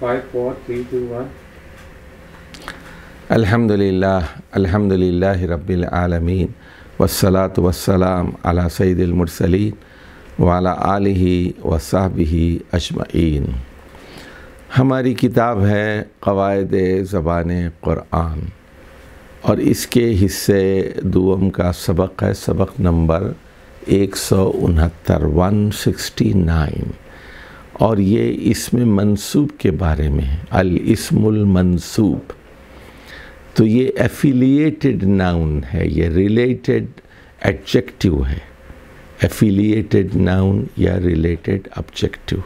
5, 4, 3, 2, 1. الحمدللہ رب العالمین والصلاة والسلام علی سید المرسلین وعلی آلہ وصحبہ اجمعین۔ ہماری کتاب ہے قواعد زبان قرآن اور اس کے حصے دوم کا سبق ہے، سبق نمبر 169 169، اور یہ اسم منصوب کے بارے میں ہے، الاسم المنصوب۔ تو یہ ایفیلیٹڈ ناؤن ہے، یہ ریلیٹڈ ایڈجیکٹیو ہے، ایفیلیٹڈ ناؤن یا ریلیٹڈ آبجیکٹیو۔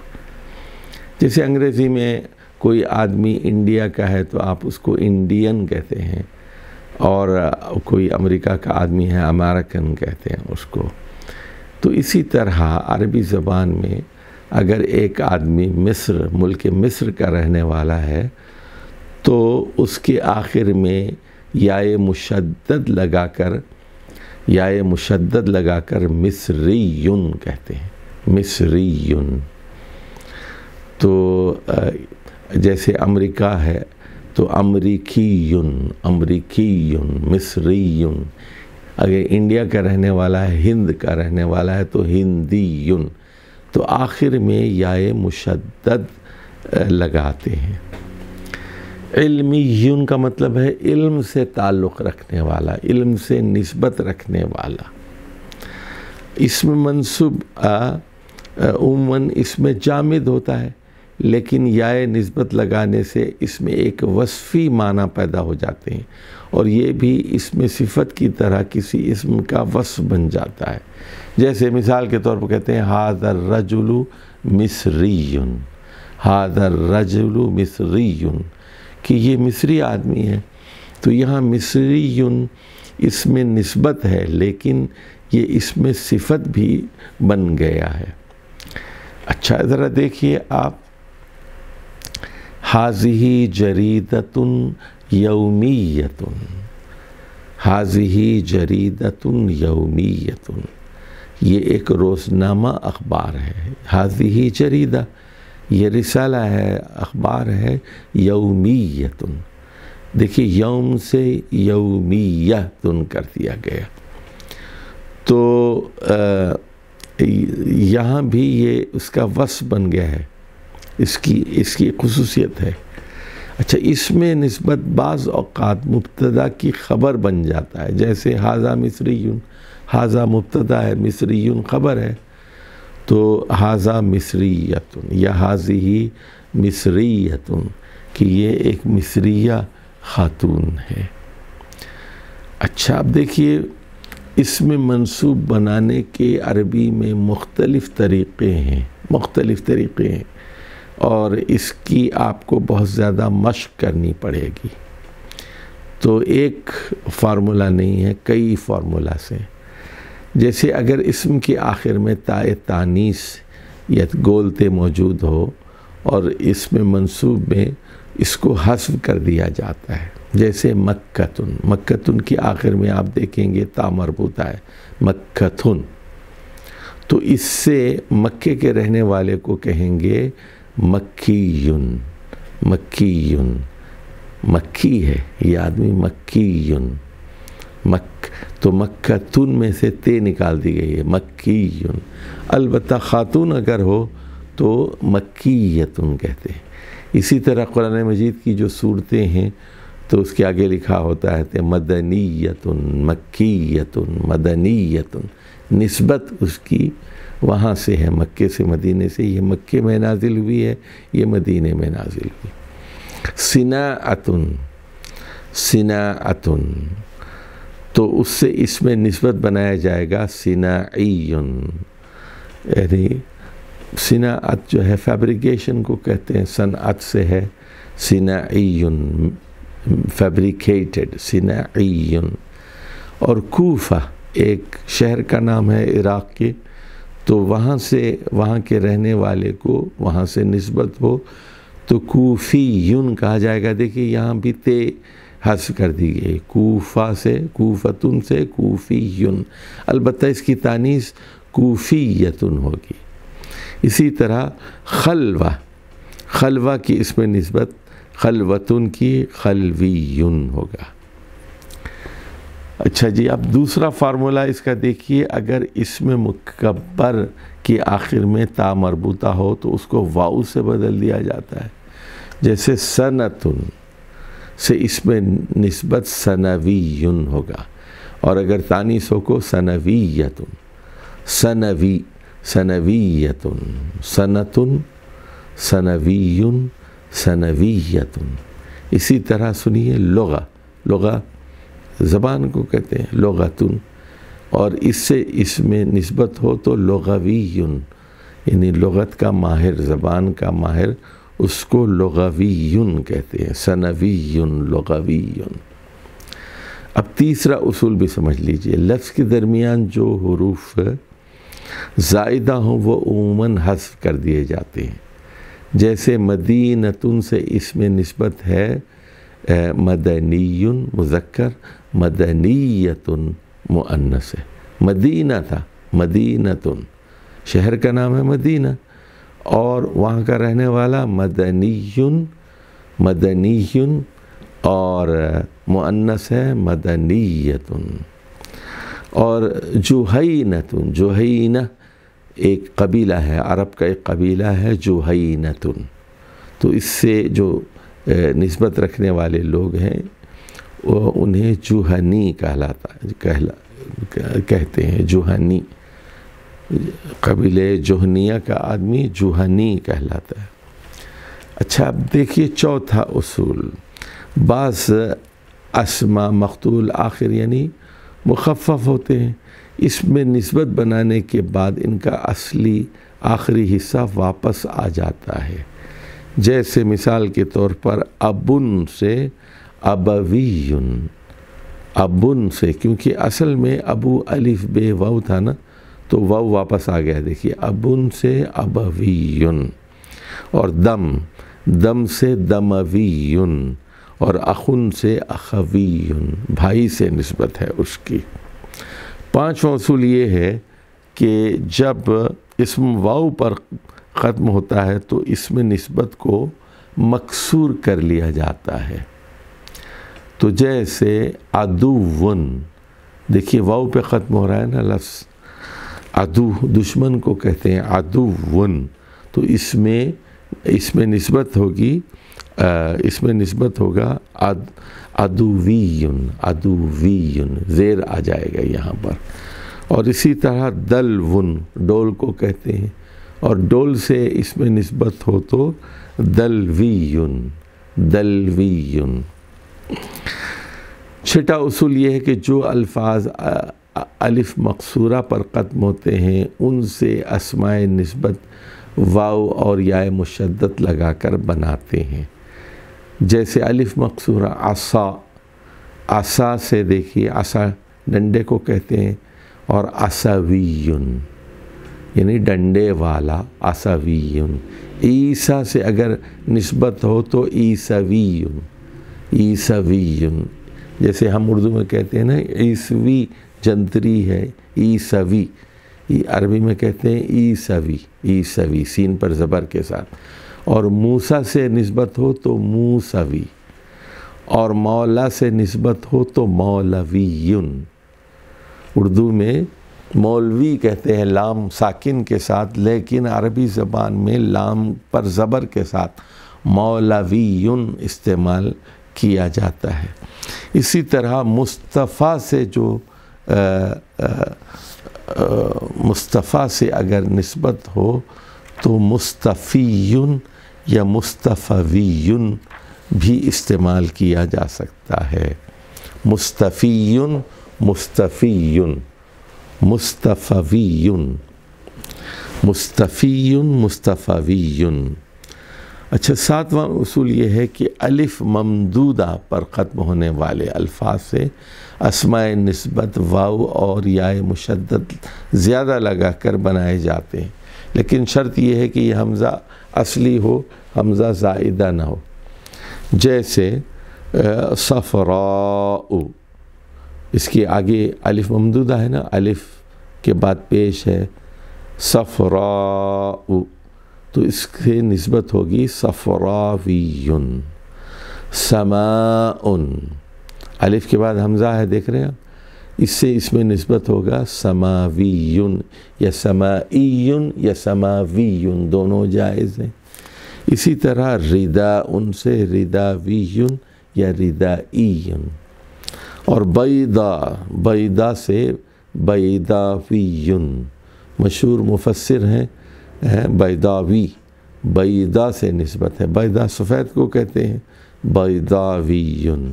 جیسے انگریزی میں کوئی آدمی انڈیا کا ہے تو آپ اس کو انڈین کہتے ہیں، اور کوئی امریکہ کا آدمی ہے امریکن کہتے ہیں اس کو۔ تو اسی طرح عربی زبان میں اگر ایک آدمی ملک مصر کا رہنے والا ہے تو اس کے آخر میں یائے مشدد لگا کر مصریون کہتے ہیں، مصریون۔ تو جیسے امریکہ ہے تو امریکیون، مصریون۔ اگر انڈیا کا رہنے والا ہے، ہند کا رہنے والا ہے تو ہندیون۔ تو آخر میں یائے مشدد لگاتے ہیں۔ علمیون کا مطلب ہے علم سے تعلق رکھنے والا، علم سے نسبت رکھنے والا۔ اسم منصوب عموماً اس میں جامد ہوتا ہے، لیکن یائے نسبت لگانے سے اس میں ایک وصفی معنی پیدا ہو جاتے ہیں، اور یہ بھی اس میں صفت کی طرح کسی اسم کا وصف بن جاتا ہے۔ جیسے مثال کے طور پر کہتے ہیں ھذا الرجل مصری، ھذا الرجل مصری، کہ یہ مصری آدمی ہے۔ تو یہاں مصری اس میں نسبت ہے، لیکن یہ اس میں صفت بھی بن گیا ہے۔ اچھا ذرا دیکھیے آپ، ھذہ جریدۃ یومیۃ، ھذہ جریدۃ یومیۃ، یہ ایک روزنامہ اخبار ہے۔ ھذہ جریدہ، یہ رسالہ ہے، اخبار ہے، یومیۃ، دیکھیے یوم سے یومیۃ کر دیا گیا۔ تو یہاں بھی یہ اس کا وصف بن گیا ہے، اس کی خصوصیت ہے۔ اچھا، اس میں نسبت بعض اوقات مبتدا کی خبر بن جاتا ہے، جیسے ھذا مصریون، ھذا مبتدا ہے، مصریون خبر ہے، تو ھذا مصریۃ یا ھذہ مصریۃ، کہ یہ ایک مصریہ خاتون ہے۔ اچھا اب دیکھیے، اسم منصوب بنانے کے عربی میں مختلف طریقے ہیں، اور اس کی آپ کو بہت زیادہ مشق کرنی پڑے گی۔ تو ایک فارمولا نہیں ہے، کئی فارمولا سے۔ جیسے اگر اسم کے آخر میں تائے تانیث یا گولتے موجود ہو اور اسم منصوب میں اس کو حذف کر دیا جاتا ہے، جیسے مکتن، مکتن کے آخر میں آپ دیکھیں گے تا مربوطہ ہے، مکتن، تو اس سے مکے کے رہنے والے کو کہیں گے مکیون، مکیون، مکی ہے یہ آدمی، مکیون، تو مکتن میں سے تے نکال دی گئی ہے، مکیون۔ البتہ خاتون اگر ہو تو مکیتن کہتے ہیں۔ اسی طرح قرآن مجید کی جو صورتیں ہیں تو اس کے آگے لکھا ہوتا ہے مدنیتن، مکیتن، مدنیتن، نسبت اس کی وہاں سے ہے، مکے سے، مدینے سے، یہ مکے میں نازل ہوئی ہے، یہ مدینے میں نازل ہوئی۔ صناعتن، صناعتن، تو اس سے اس میں نسبت بنایا جائے گا صناعیون، یعنی صناعت جو ہے فیبریکیشن کو کہتے ہیں، صنعت سے ہے، صناعیون، فیبریکیٹڈ، صناعیون۔ اور کوفہ ایک شہر کا نام ہے عراق کے، تو وہاں کے رہنے والے کو وہاں سے نسبت ہو تو کوفیون کہا جائے گا۔ دیکھیے یہاں بھی تے حذف کر دی گئی، کوفہ سے، کوفتن سے کوفیون، البتہ اس کی تانیث کوفیتن ہوگی۔ اسی طرح خلوہ، خلوہ کی اس میں نسبت خلوتن کی خلویون ہوگا۔ اچھا جی، اب دوسرا فارمولہ اس کا دیکھیے، اگر اسم مکبر کی آخر میں تا مربوطہ ہو تو اس کو واؤ سے بدل دیا جاتا ہے، جیسے سنتن سے اس میں نسبت سنویون ہوگا، اور اگر تانیث ہو کو سنویتن، سنویتن، سنتن، سنویون، سنویتن۔ اسی طرح سنیے لغہ زبان کو کہتے ہیں لغتن، اور اس سے اس میں نسبت ہو تو لغویون، یعنی لغت کا ماہر، زبان کا ماہر، اس کو لغویون کہتے ہیں، سنویون، لغویون۔ اب تیسرا اصول بھی سمجھ لیجئے، لفظ کے درمیان جو حروف زائدہ ہوں وہ عموماً حذف کر دیے جاتے ہیں، جیسے مدینتن سے اس میں نسبت ہے مدنیون مذکر، مدنیتن مؤنث ہے، مدینہ تھا، مدینتن شہر کا نام ہے مدینہ، اور وہاں کا رہنے والا مدنیون، مدنیون، اور مؤنث ہے مدنیتن۔ اور جوہینتن، جوہینہ ایک قبیلہ ہے، عرب کا ایک قبیلہ ہے جوہینتن، تو اس سے جو نسبت رکھنے والے لوگ ہیں وہ انہیں جوہنی کہتے ہیں، جوہنی، قبیلے جوہنیہ کا آدمی جوہنی کہلاتا ہے۔ اچھا، اب دیکھیے چوتھا اصول، بعض اسما مقتول آخر یعنی مخفف ہوتے ہیں، اس میں نسبت بنانے کے بعد ان کا اصلی آخری حصہ واپس آ جاتا ہے، جیسے مثال کے طور پر ابن سے ابویون، ابن سے، کیونکہ اصل میں ابو الف بے واو تھا نا، تو واو واپس آ گیا، دیکھیے ابن سے ابویون، اور دم سے دمویون، اور اخن سے اخویون، بھائی سے نسبت ہے اس کی۔ پانچواں اصول یہ ہے کہ جب اسم واو پر ختم ہوتا ہے تو اس میں نسبت کو مکسور کر لیا جاتا ہے، تو جیسے عدوون، دیکھیے واو پہ ختم ہو رہا ہے نا لفظ، عدو دشمن کو کہتے ہیں عدوون، تو اس میں نسبت ہوگی، اس میں نسبت ہوگا عدویون، عدویون، زیر آ جائے گا یہاں پر۔ اور اسی طرح دلون، ڈول کو کہتے ہیں، اور ڈول سے اس میں نسبت ہو تو دلویون، دلویون۔ چھٹا اصول یہ ہے کہ جو الفاظ الف مقصورہ پر ختم ہوتے ہیں ان سے اسماء نسبت واو اور یا مشدد لگا کر بناتے ہیں، جیسے الف مقصورہ عصا، عصا سے دیکھیے عصا ڈنڈے کو کہتے ہیں، اور عصویون یعنی ڈنڈے والا، عصویون۔ عیسیٰ سے اگر نسبت ہو تو عیسویون، عیسویون، جیسے ہم اردو میں کہتے ہیں نا عیسوی جنتری ہے، عیسوی، عربی میں کہتے ہیں عیسوی، عیسوی سین پر زبر کے ساتھ۔ اور موسیٰ سے نسبت ہو تو موسوی، اور مولا سے نسبت ہو تو مولویون۔ اردو میں مولوی کہتے ہیں لام ساکن کے ساتھ، لیکن عربی زبان میں لام پر زبر کے ساتھ مولویون استعمال کیا جاتا ہے۔ اسی طرح مصطفیٰ سے جو مصطفیٰ سے اگر نسبت ہو تو مصطفیون یا مصطفویون بھی استعمال کیا جا سکتا ہے، مصطفیون، مصطفیون، مصطفویون، مصطفیون، مصطفویون۔ اچھا، ساتواں اصول یہ ہے کہ الف ممدودہ پر ختم ہونے والے الفاظ سے اسماء نسبت واو اور یا مشدد زیادہ لگا کر بنائے جاتے ہیں، لیکن شرط یہ ہے کہ یہ حمزہ اصلی ہو، حمزہ زائدہ نہ ہو، جیسے صفراء، اس کے آگے الف ممدودہ ہے نا، الف کے بعد پیش ہے صفراء، تو اس سے نسبت ہوگی صفراویٌ. سماءٌ، الف کے بعد حمزہ ہے، دیکھ رہے ہیں آپ، اس سے اس میں نسبت ہوگا سماویٌ یا سمائیٌ یا سماویٌ، دونوں جائز ہیں. اسی طرح رداءٌ سے رداویٌ یا ردائیٌ. اور بیضا سے بیضاویٌ، مشہور مفسر ہیں بیضاوی، بیضا سے نسبت ہے، بیضا سفید کو کہتے ہیں، بیضاویٌ.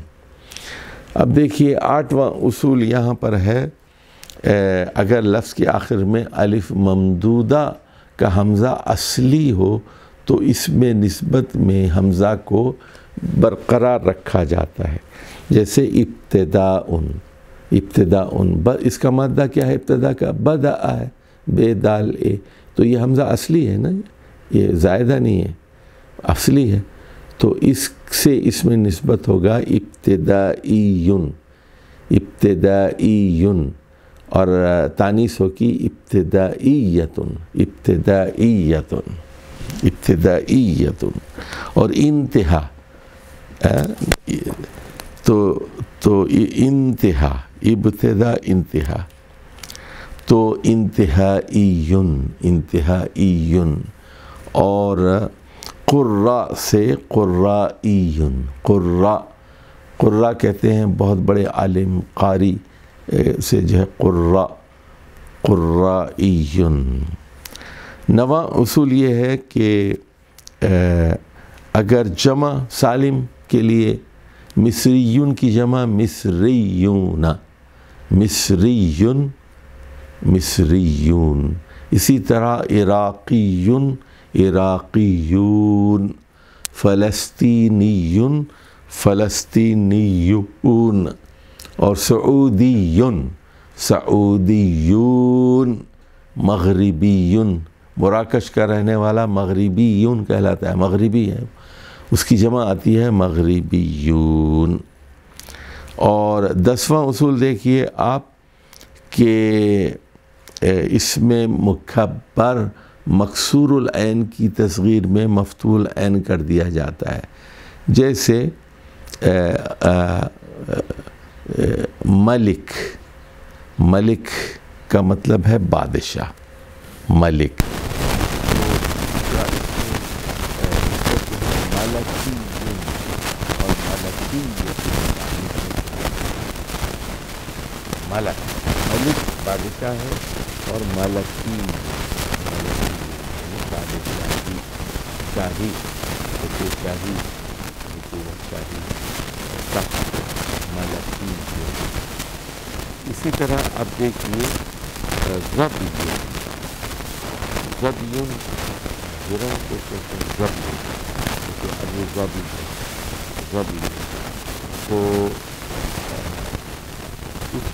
اب دیکھیے 8واں اصول یہاں پر ہے، اگر لفظ کے آخر میں الف ممدودہ کا حمزہ اصلی ہو تو اس میں نسبت میں حمزہ کو برقرار رکھا جاتا ہے. جیسے ابتداءٌ، اس کا مادہ کیا ہے؟ ابتدا کا بدأ ہے، بے دال اے، تو یہ حمزہ اصلی ہے نا، یہ زائدہ نہیں ہے، اصلی ہے. تو اس سے اس میں نسبت ہوگا ابتدائیٌ، اور تانیث ہوگی ابتدائیۃ. اور انتہا، تو انتہا، ابتدا انتہا، تو انتہائیٌ. اور قراء سے قرائیٌ، قراء کہتے ہیں بہت بڑے عالم قاری سے جو ہے قرائیٌ. 9واں اصول یہ ہے کہ اگر جمع سالم کے لیے مصریٌ کی جمع مصریون، اسی طرح عراقیٌ عراقیون، فلسطینیٌ فلسطینیون، اور سعودیٌ سعودیون، مغربیٌ، مراکش کا رہنے والا مغربیون کہلاتا ہے، مغربی ہے، اس کی جمع آتی ہے مغربیون. اور 10واں اصول دیکھیے آپ کہ اس میں مکبر مکسور العین کی تصغیر میں مفتوح العین کر دیا جاتا ہے. جیسے ملک کا مطلب ہے بادشاہ، ملک. ملک بادشاہ ہے اور ملکی بادشاہی، شاہی، شاہی، ملکی. اسی طرح اب دیکھیے ضبیٌ، گروہ کو کہتے ہیں ضبیٌ، جیسے ابو ظبی، تو اس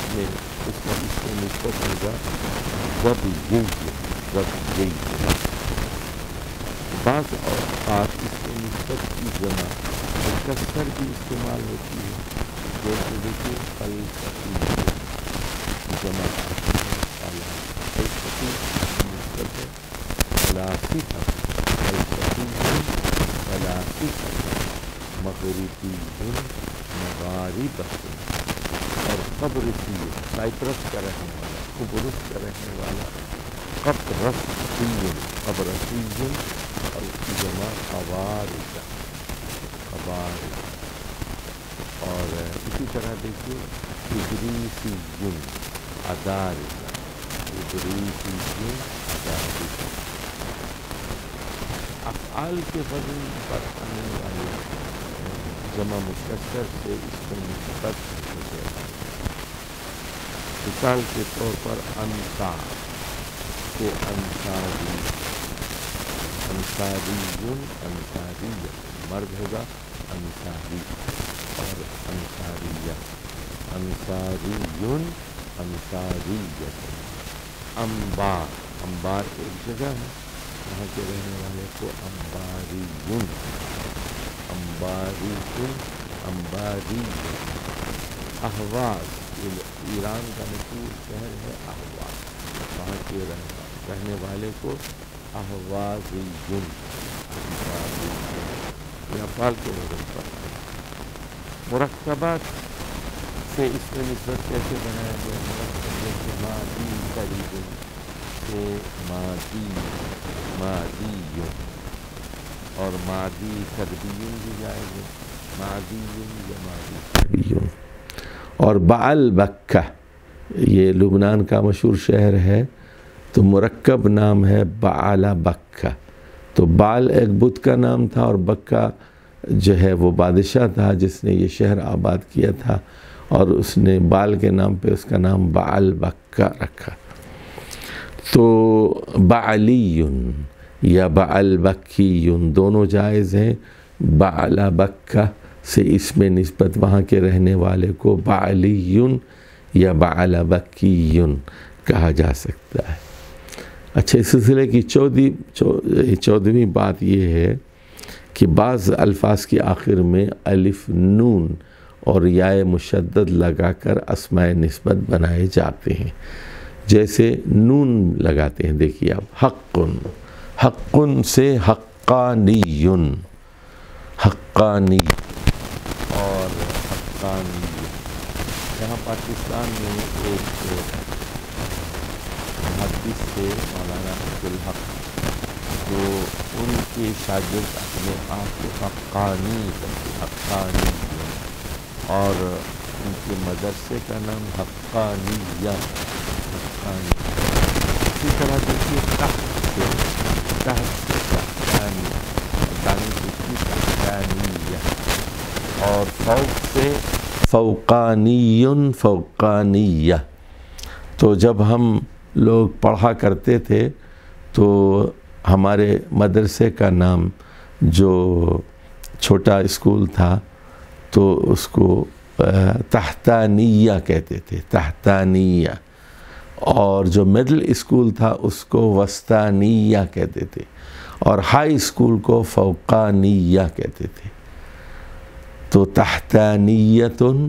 میں نسبت ہوگا ضبیٌ. بعض اوقات اس میں نسبت کی جمع مکسر بھی استعمال ہوتی ہے، جیسے دیکھیے فلسفی جمع فلسفی نسبت ہے فلاسفہ، مغربی مغاربہ. اور قبرصی، سائپرس کا رہنے والا، قبرص کا رہنے والا قبرصی، اور اس کی جمع قوارص. اور اسی طرح دیکھیے ادریسی، ادارس. افعال کے وزن پر آنے والے جمع مکسر سے اس کو نسبت ہو جائے. مثال کے طور پر انصار سے انصاریہ، مرد ہوگا انصاری، اور انصاریہ. انبار ایک جگہ ہے، وہاں کے رہنے والے کو انباریہ. اہواز، ایران کا مشہور شہر ہے اہواز، وہاں کے رہنے والے کو احوازیون، یا فعل کے وزن پر۔ مرکبات سے اس میں نسبت کیسے بنایا گیا؟ مرکب جیسے ماضی قریب سے ماضیون، اور ماضی قریبیون بھی جائے گا، ماضیون یا ماضی قریبیون۔ اور بعل بکہ، یہ لبنان کا مشہور شہر ہے، تو مرکب نام ہے بعل بکہ۔ تو بعل ایک بت کا نام تھا، اور بکہ جو ہے وہ بادشاہ تھا جس نے یہ شہر آباد کیا تھا، اور اس نے بال کے نام پہ اس کا نام بعل بکہ رکھا۔ تو بعلیون یا بعل بکیون دونوں جائز ہیں۔ بعل بکہ سے اس میں نسبت وہاں کے رہنے والے کو بعلیون یا بعل بکیون کہا جا سکتا ہے۔ اچھا، اس سلسلے کی 14ویں بات یہ ہے کہ بعض الفاظ کی آخر میں الف نون اور یائے مشدد لگا کر اسماء نسبت بنائے جاتے ہیں۔ جیسے نون لگاتے ہیں، دیکھیے آپ، حقن، حقن سے حقانیون، حقانی اور حقانی۔ یہاں پاکستان میں ایک محدث تھے مولانا عبدالحق، تو ان کے شاگرد اپنے آپ کو حقانی کرتے، حقانی، اور ان کے مدرسے کا نام حقانیہ، حقانی۔ اسی طرح دیکھیے تحت سے تحتانی، حقانی دیکھیے تحتانیہ، اور فوق سے فوقانیون، فوقانیہ۔ تو جب ہم لوگ پڑھا کرتے تھے تو ہمارے مدرسے کا نام، جو چھوٹا اسکول تھا، تو اس کو تحتانیہ کہتے تھے، تحتانیہ، اور جو مڈل اسکول تھا اس کو وسطانیہ کہتے تھے، اور ہائی اسکول کو فوقانیہ کہتے تھے۔ تو تحتانیتن،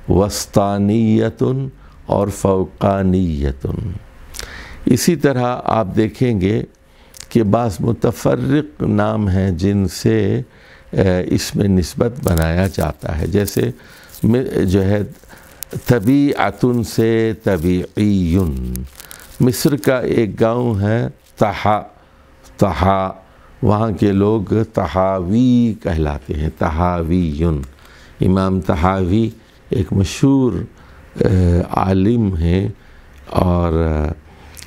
وسطانیتن اور فوقانیتن۔ اسی طرح آپ دیکھیں گے کہ بعض متفرق نام ہیں جن سے اس میں نسبت بنایا جاتا ہے، جیسے جو ہے طبیعتن سے طبیعیون۔ مصر کا ایک گاؤں ہے طحا، طحا، وہاں کے لوگ طحاوی کہلاتے ہیں، طحاویون۔ امام طحاوی ایک مشہور عالم ہیں اور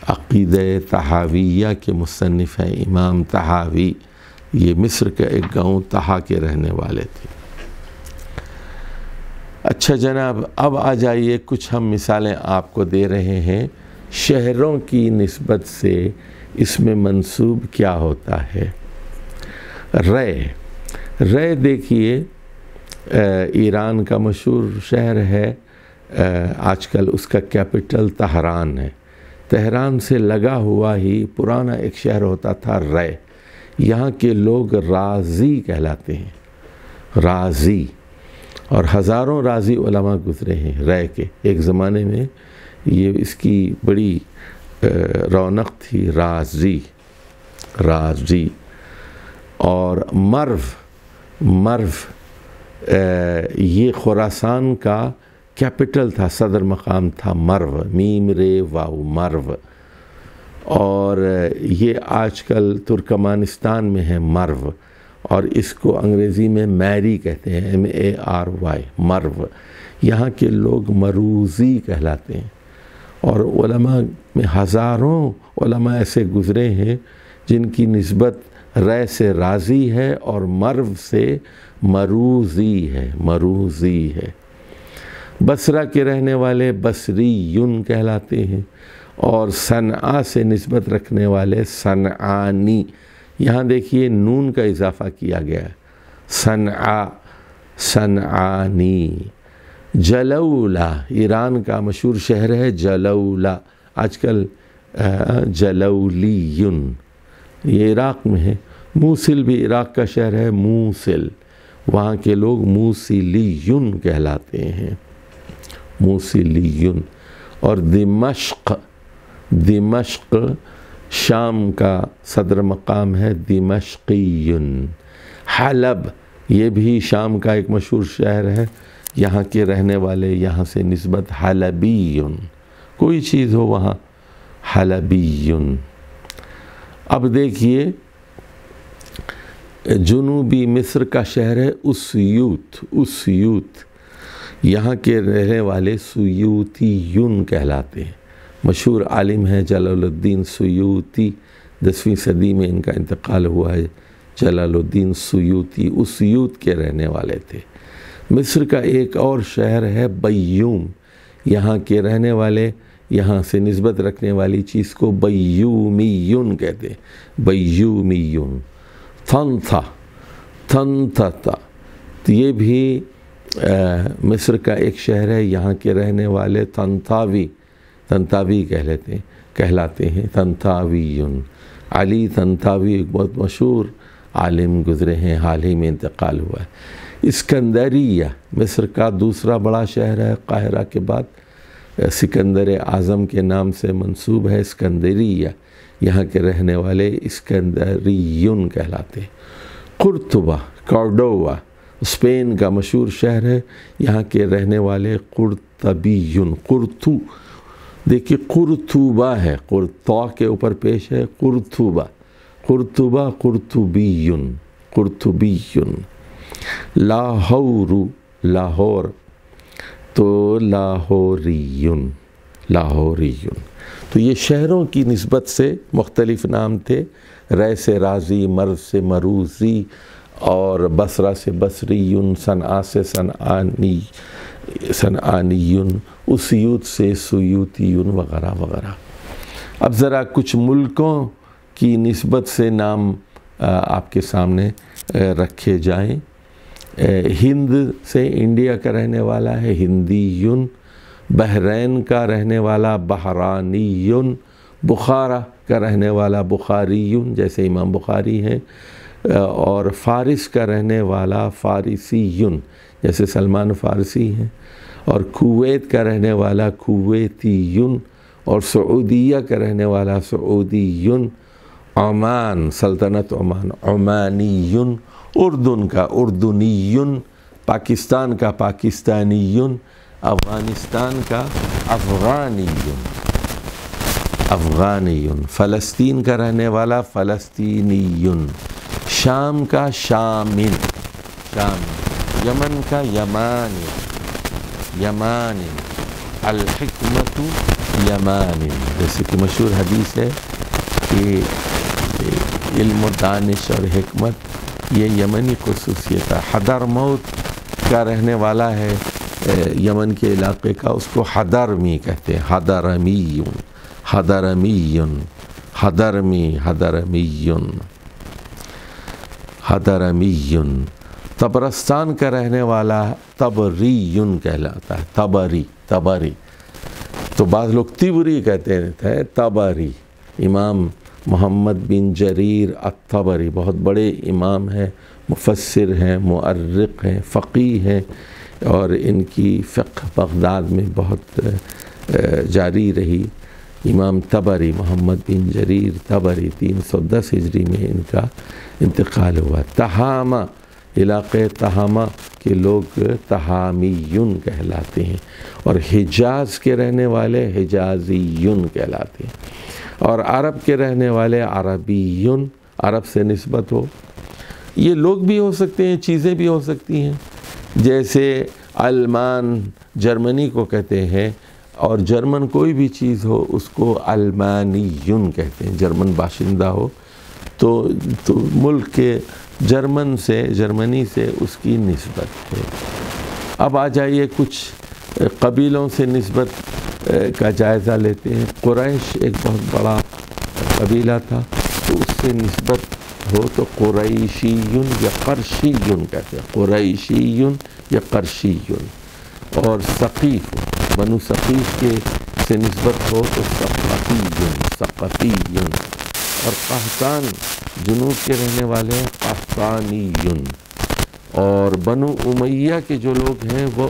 عقیدہ طحاویہ کے مصنف ہیں امام طحاوی۔ یہ مصر کا ایک گاؤں طحا کے رہنے والے تھے۔ اچھا جناب، اب آ جائیے، کچھ ہم مثالیں آپ کو دے رہے ہیں شہروں کی نسبت سے اس میں منسوب کیا ہوتا ہے۔ رے دیکھیے، ایران کا مشہور شہر ہے، آج کل اس کا کیپٹل تہران ہے۔ تہران سے لگا ہوا ہی پرانا ایک شہر ہوتا تھا رے، یہاں کے لوگ رازی کہلاتے ہیں، رازی، اور ہزاروں رازی علماء گزرے ہیں رے کے۔ ایک زمانے میں یہ اس کی بڑی رونق تھی، رازی، رازی۔ اور مرو یہ خراسان کا کیپٹل تھا، صدر مقام تھا مرو، میم رے واو، مرو۔ اور یہ آج کل ترکمانستان میں ہے مرو، اور اس کو انگریزی میں میری کہتے ہیں، MARY، مرو۔ یہاں کے لوگ مروزی کہلاتے ہیں، اور علماء میں ہزاروں علماء ایسے گزرے ہیں جن کی نسبت رے سے رازی ہے اور مرو سے مروزی ہے، مروزی ہے۔ بصرہ کے رہنے والے بصریون کہلاتے ہیں، اور صنعا سے نسبت رکھنے والے صنعانی۔ یہاں دیکھیے نون کا اضافہ کیا گیا ہے، صنعا، صنعانی۔ جلولہ ایران کا مشہور شہر ہے، جلولہ، آج کل جلولیون، یہ عراق میں ہے۔ موصل بھی عراق کا شہر ہے، موصل، وہاں کے لوگ موصلیون کہلاتے ہیں، موصلیون۔ اور دمشق شام کا صدر مقام ہے دمشقی۔ حلب یہ بھی شام کا ایک مشہور شہر ہے، یہاں کے رہنے والے یہاں سے نسبت حلبی، کوئی چیز ہو وہاں حلبی۔ اب دیکھیے جنوبی مصر کا شہر ہے اسیوط، یہاں کے رہنے والے سیوطیون کہلاتے ہیں۔ مشہور عالم ہے جلال الدین سیوطی، 10ویں صدی میں ان کا انتقال ہوا ہے۔ جلال الدین سیوطی اسیوط کے رہنے والے تھے۔ مصر کا ایک اور شہر ہے بیوم، یہاں کے رہنے والے یہاں سے نسبت رکھنے والی چیز کو بیومیون کہتے ہیں، بیومیون۔ تھنتا یہ بھی مصر کا ایک شہر ہے، یہاں کے رہنے والے تنتاوی کہلاتے ہیں، تنتاویون۔ علی تنتاوی ایک بہت مشہور عالم گزرے ہیں، حال ہی میں انتقال ہوا ہے۔ اسکندریہ مصر کا دوسرا بڑا شہر ہے، قاہرہ کے بعد سکندر اعظم کے نام سے منسوب ہے اسکندریہ، یہاں کے رہنے والے اسکندریون کہلاتے ہیں۔ قرطبہ کارڈووا اسپین کا مشہور شہر ہے، یہاں کے رہنے والے قرطبیون۔ دیکھیے قرطبہ ہے، قرطا کے اوپر پیش ہے قرطبہ، قرطبیون۔ لاہور تو لاہوریون۔ تو یہ شہروں کی نسبت سے مختلف نام تھے، رے سے رازی، مرز سے مروزی، اور بصرہ سے بصریون، صنعاء سے صنعانیون، اسیوط سے سیوطیون وغیرہ وغیرہ۔ اب ذرا کچھ ملکوں کی نسبت سے نام آپ کے سامنے رکھے جائیں۔ ہند سے انڈیا کا رہنے والا ہے ہندیون، بحرین کا رہنے والا بحرانیون، بخارا کا رہنے والا بخاریون جیسے امام بخاری ہیں، اور فارس کا رہنے والا فارسیون جیسے سلمان فارسی ہیں، اور کویت کا رہنے والا کویتیون، اور سعودیہ کا رہنے والا سعودیون، عمان سلطنت عمان عمانیون، اردن کا اردنیون، پاکستان کا پاکستانیون، افغانستان کا افغانیون، فلسطین کا رہنے والا فلسطینیون، شام کا شامن، یمن کا یمانی، الحکمت یمانی، جیسے کہ مشہور حدیث ہے کہ علم و دانش اور حکمت یہ یمنی خصوصیت ہے۔ حضرموت کا رہنے والا ہے یمن کے علاقے کا، اس کو حضرمی کہتے ہیں، حضرمیون۔ طبرستان کا رہنے والا طبریون کہلاتا ہے، تبری، تو بعض لوگ تبری کہتے ہیں، تبری۔ امام محمد بن جریر الطبری بہت بڑے امام ہیں، مفسر ہیں، مؤرخ ہیں، فقیہ ہیں، اور ان کی فقہ بغداد میں بہت جاری رہی۔ امام طبری محمد بن جریر طبری 310 ہجری میں ان کا انتقال ہوا۔ تہامہ علاقے تہامہ کے لوگ تہامیون کہلاتے ہیں، اور حجاز کے رہنے والے حجازیون کہلاتے ہیں، اور عرب کے رہنے والے عربیون، عرب سے نسبت ہو۔ یہ لوگ بھی ہو سکتے ہیں، چیزیں بھی ہو سکتی ہیں، جیسے آلمان جرمنی کو کہتے ہیں، اور جرمن کوئی بھی چیز ہو اس کو آلمانیون کہتے ہیں، جرمن باشندہ ہو تو ملک کے جرمنی سے اس کی نسبت ہے۔ اب آ جائیے کچھ قبیلوں سے نسبت کا جائزہ لیتے ہیں۔ قریش ایک بہت بڑا قبیلہ تھا، تو اس سے نسبت ہو تو قریشیون یا قرشیون کہتے ہیں، قریشیون یا قرشیون۔ اور ثقیف بنو ثقیف کے سے نسبت ہو تو ثقفیون۔ اور قحطان جنوب کے رہنے والے ہیں قحطانیون، اور بنو امیہ کے جو لوگ ہیں وہ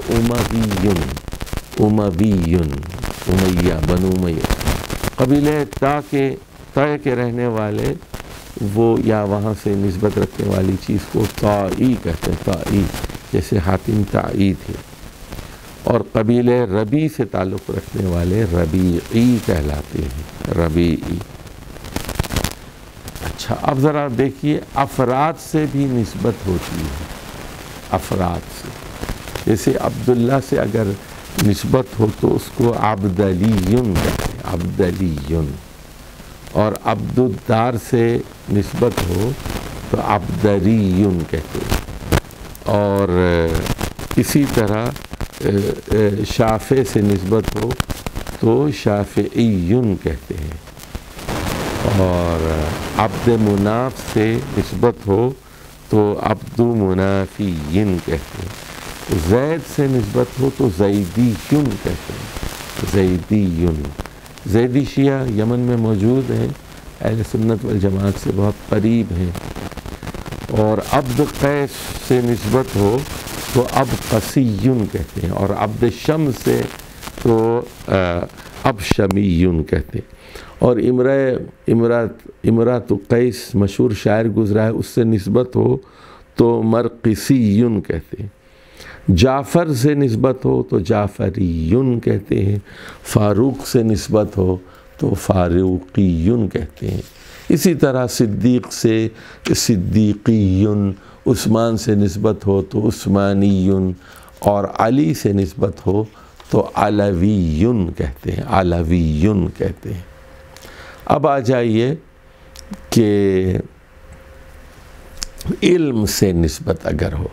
بنو امیہ۔ قبیلہ تا کے طے کے رہنے والے وہ یا وہاں سے نسبت رکھنے والی چیز کو طائی کہتے ہیں، طائی، جیسے حاتم طائی تھے، اور قبیلے ربی سے تعلق رکھنے والے ربیعی کہلاتے ہیں، ربیعی۔ اچھا اب ذرا دیکھیے افراد سے بھی نسبت ہوتی ہے، افراد سے، جیسے عبداللہ سے اگر نسبت ہو تو اس کو عبدلیون کہتے ہیں، عبدلیون، اور عبد الدار سے نسبت ہو تو عبدریون کہتے ہیں، اور اسی طرح شافع سے نسبت ہو تو شافعیون کہتے ہیں، اور عبد مناف سے نسبت ہو تو عبد منافیین کہتے ہیں، زید سے نسبت ہو تو زیدیون کہتے ہیں، زیدیون۔ زیدی شیعہ یمن میں موجود ہیں، اہل سنت والجماعت سے بہت قریب ہیں، اور عبد قیس سے نسبت ہو تو ابقسیون کہتے ہیں، اور عبد شمس سے تو ابشمیون کہتے ہیں، اور امرات قیس مشہور شاعر گزرا ہے، اس سے نسبت ہو تو مرقسیون کہتے ہیں، جعفر سے نسبت ہو تو جعفریون کہتے ہیں، فاروق سے نسبت ہو تو فاروقیون کہتے ہیں، اسی طرح صدیق سے صدیقیون، عثمان سے نسبت ہو تو عثمانیون، اور علی سے نسبت ہو تو علویون کہتے ہیں، علویون کہتے ہیں۔ اب آ جائیے کہ علم سے نسبت اگر ہو،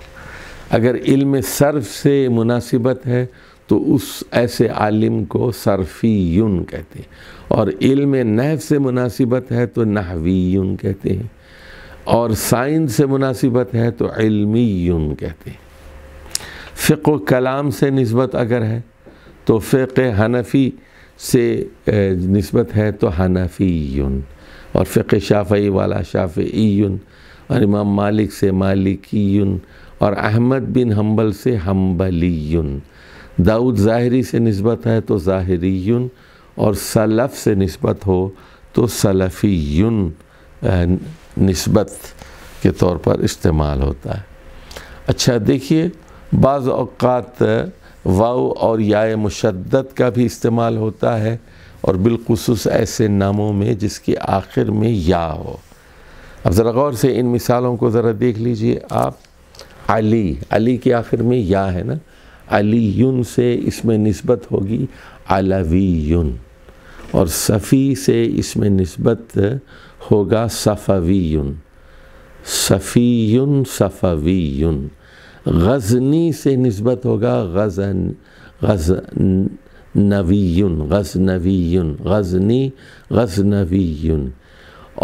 اگر علم صرف سے مناسبت ہے تو اس ایسے عالم کو صرفیون کہتے ہیں، اور علم نحو سے مناسبت ہے تو نحویون کہتے ہیں، اور سائنس سے مناسبت ہے تو علمیون کہتے ہیں۔ فقہ و کلام سے نسبت اگر ہے تو فقہ حنفی سے نسبت ہے تو حنفیون، اور فقہ شافعی والا شافعیون، اور امام مالک سے مالکیون، اور احمد بن حنبل سے حنبلیون، داؤد ظاہری سے نسبت ہے تو ظاہریون، اور سلف سے نسبت ہو تو سلفیون نسبت کے طور پر استعمال ہوتا ہے۔ اچھا دیکھیے بعض اوقات واو اور یائے مشدد کا بھی استعمال ہوتا ہے، اور بالخصوص ایسے ناموں میں جس کے آخر میں یا ہو۔ اب ذرا غور سے ان مثالوں کو ذرا دیکھ لیجئے آپ۔ علی، علی کے آخر میں یا ہے نا، علیون سے اس میں نسبت ہوگی علویون، اور صفی سے اس میں نسبت ہوگا صفویون، صفیون صفویون۔ غزنی سے نسبت ہوگا غزنویون، غزنویون، غزنی غزنویون،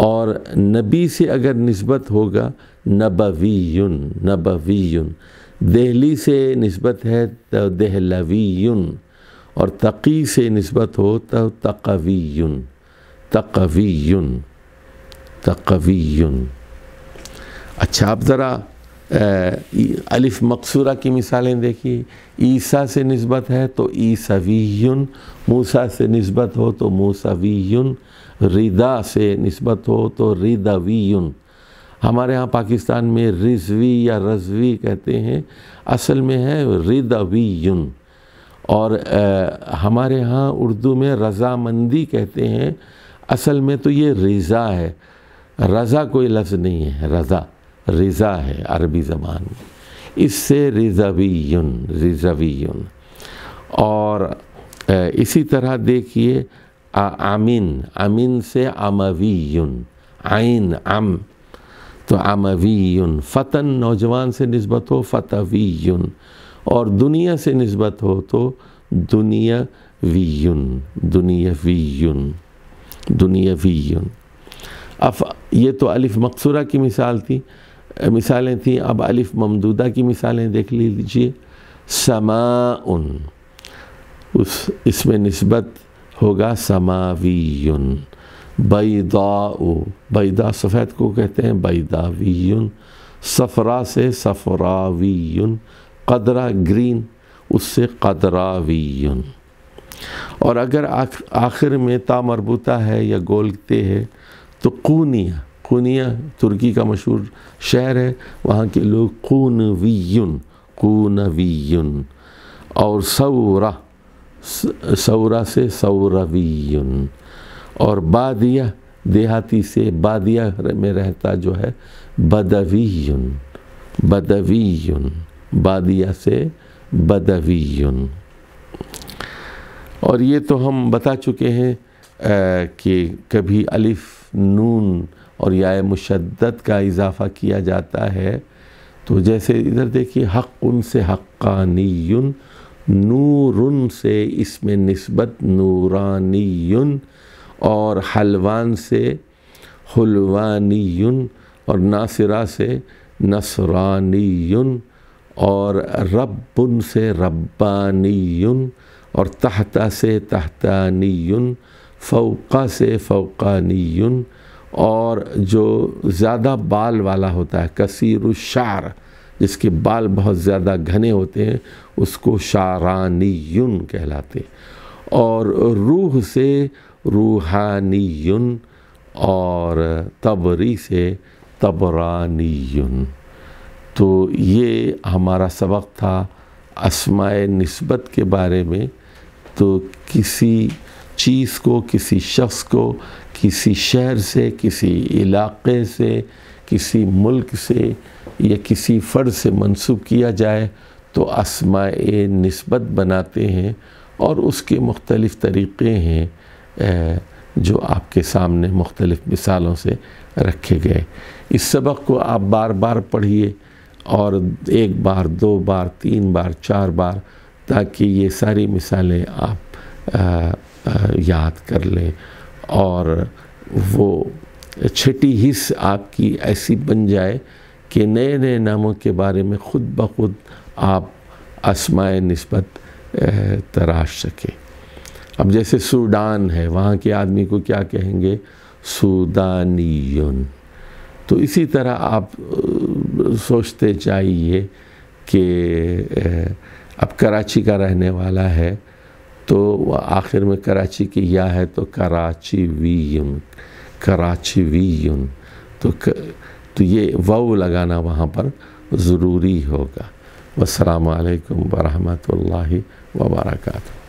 اور نبی سے اگر نسبت ہوگا نبویون، نبویون۔ دہلی سے نسبت ہے تو دہلویون، اور تقی سے نسبت ہو تو تقویون، تقویون، تقویون۔ اچھا اب ذرا الف مقصورہ کی مثالیں دیکھیے۔ عیسیٰ سے نسبت ہے تو عیسویون، موسیٰ سے نسبت ہو تو موسویون، ردا سے نسبت ہو تو ردویون۔ ہمارے ہاں پاکستان میں رضوی یا رضوی کہتے ہیں، اصل میں ہے ردویون، اور ہمارے ہاں اردو میں رضامندی کہتے ہیں، اصل میں تو یہ رضا ہے، رضا کوئی لفظ نہیں ہے، رضا رضا ہے عربی زبان میں، اس سے رضویون، رضویون۔ اور اسی طرح دیکھیے امین، امین سے امویون، عین ام تو امویون۔ فتن نوجوان سے نسبت ہو فتویون، اور دنیا سے نسبت ہو تو دنیاویون، دنیاویون، دنیاویون۔ اب یہ تو الف مقصورہ کی مثالیں تھیں، اب الف ممدودہ کی مثالیں دیکھ لیجئے۔ سماء، اس میں نسبت ہوگا سماویون۔ بیضاء، بیضاء سفید کو کہتے ہیں بیضاویون۔ صفرا سے صفراویون۔ قدرہ گرین، اس سے قدراویون۔ اور اگر آخر میں تا مربوطہ ہے یا گولتے ہے تو قونیہ ترکی کا مشہور شہر ہے، وہاں کے لوگ قونویون اور سورہ سے سورویون، اور بادیہ دیہاتی سے بادیہ میں رہتا جو ہے بدویون، بادیہ سے بدویون۔ اور یہ تو ہم بتا چکے ہیں کہ کبھی الف نون اور یا مشدد کا اضافہ کیا جاتا ہے، تو جیسے ادھر دیکھیے حق سے حقانی، نور سے اس میں نسبت نورانی، اور حلوان سے حلوانی، اور ناصرہ سے نصرانی، اور رب سے ربانی، اور تحت سے تحتانی، فوقہ سے فوقانی، اور جو زیادہ بال والا ہوتا ہے کثیر الشعر، جس کے بال بہت زیادہ گھنے ہوتے ہیں، اس کو شعرانی کہلاتے، اور روح سے روحانی، اور تبری سے تبرانی۔ تو یہ ہمارا سبق تھا اسماء نسبت کے بارے میں۔ تو کسی چیز کو، کسی شخص کو، کسی شہر سے، کسی علاقے سے، کسی ملک سے یا کسی فرد سے منسوب کیا جائے تو اسماء نسبت بناتے ہیں، اور اس کے مختلف طریقے ہیں جو آپ کے سامنے مختلف مثالوں سے رکھے گئے۔ اس سبق کو آپ بار بار پڑھیے، اور 1 بار 2 بار 3 بار 4 بار، تاکہ یہ ساری مثالیں آپ یاد کر لیں، اور وہ چھٹی حص آپ کی ایسی بن جائے کہ نئے نئے ناموں کے بارے میں خود بخود آپ اسماء نسبت تراش سکیں۔ اب جیسے سوڈان ہے، وہاں کے آدمی کو کیا کہیں گے؟ سودانیون۔ تو اسی طرح آپ سوچتے جائیے کہ اب کراچی کا رہنے والا ہے تو آخر میں کراچی کی یا ہے تو کراچی ویون، تو یہ واو لگانا وہاں پر ضروری ہوگا۔ والسلام علیکم ورحمۃ اللہ وبرکاتہ۔